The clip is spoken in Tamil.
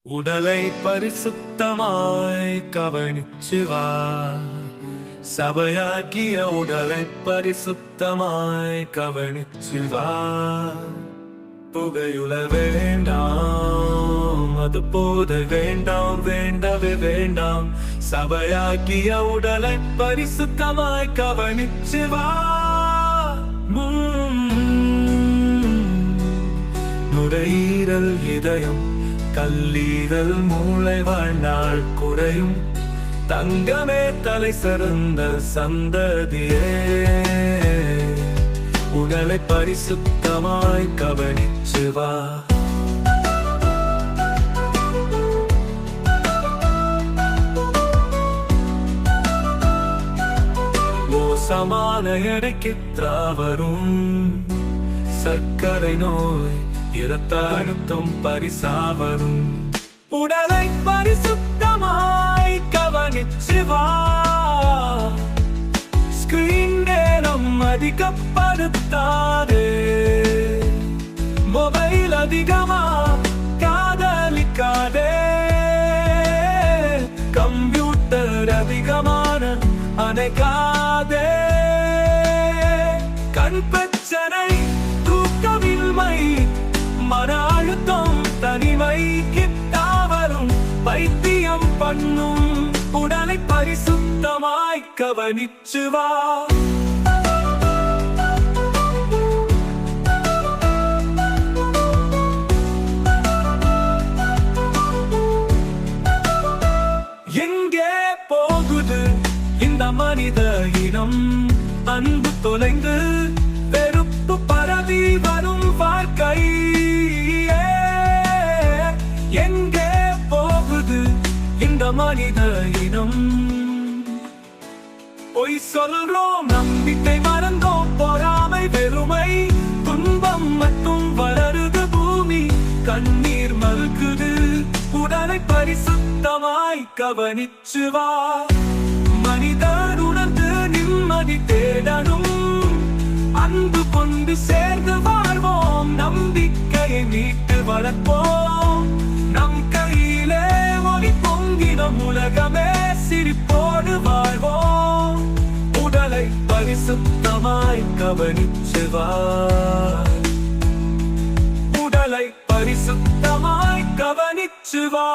உடலை பரிசுத்தமாய் கவனிச்சு வா. சபையாக்கிய உடலை பரிசுத்தமாய் கவனிச்சு வா. புகையுல வேண்டாம், அது போத வேண்டாம், வேண்டவே வேண்டாம். சபையாக்கிய உடலை பரிசுத்தமாய் கவனிச்சு வா. நுரையீரல், இதயம், கல்லீரல், மூளை வாழ்நாள் குறையும். தங்கமே தலை சிறந்த சந்ததியே, உடலை பரிசுத்தமாய் கவனிச்சு வா. மோசமான எடைக்கு வரும் சர்க்கரை நோய், இரத்த அழுத்தம் பரிசாவரும். உடலை பரிசுத்தமாய் கவனிச்சு வா. ஸ்கிரீன் நேரம் அதிகப்படுத்தாதே, மொபைல் அதிகமா காதலிக்காதே, கம்ப்யூட்டர் அதிகமான அணைக்காதே. கண் பிரச்சனை, தூக்கமின்மை, மன அழுத்தம், தனிமை கிட்டாவரும் வைத்தியம் பண்ணும். உடலை பரிசுத்தமாய் கவனிச்சு வா. எங்கே போகுது இந்த மனித இனம்? அன்பு தொலைந்து வெறுப்பு பரவி வரும் வாழ்க்கை. எங்கே போகுது இந்த மனித இனம்? பொய் சொல்றோம், நம்பிக்கை மறந்தோம், பொறாமை, வெறுமை, துன்பம் மட்டும் வளருது பூமி. கண்ணீர் மறுக்குது, உடலை பரிசுத்தமாய் கவனிச்சு வா. மனிதர் உணர்ந்து நிம்மதி தேடணும், அன்பு கொண்டு சேர்ந்து வாழ்வோம், நம்பிக்கையை மீட்டு வளர்ப்போம். நம் கையிலே ஒளி பொங்கிடும், உலகமே சிரிப்போடு வாழ்வோம். உடலை பரிசுத்தமாய் கவனிச்சு வா. உடலை பரிசுத்தமாய் கவனிச்சு வா.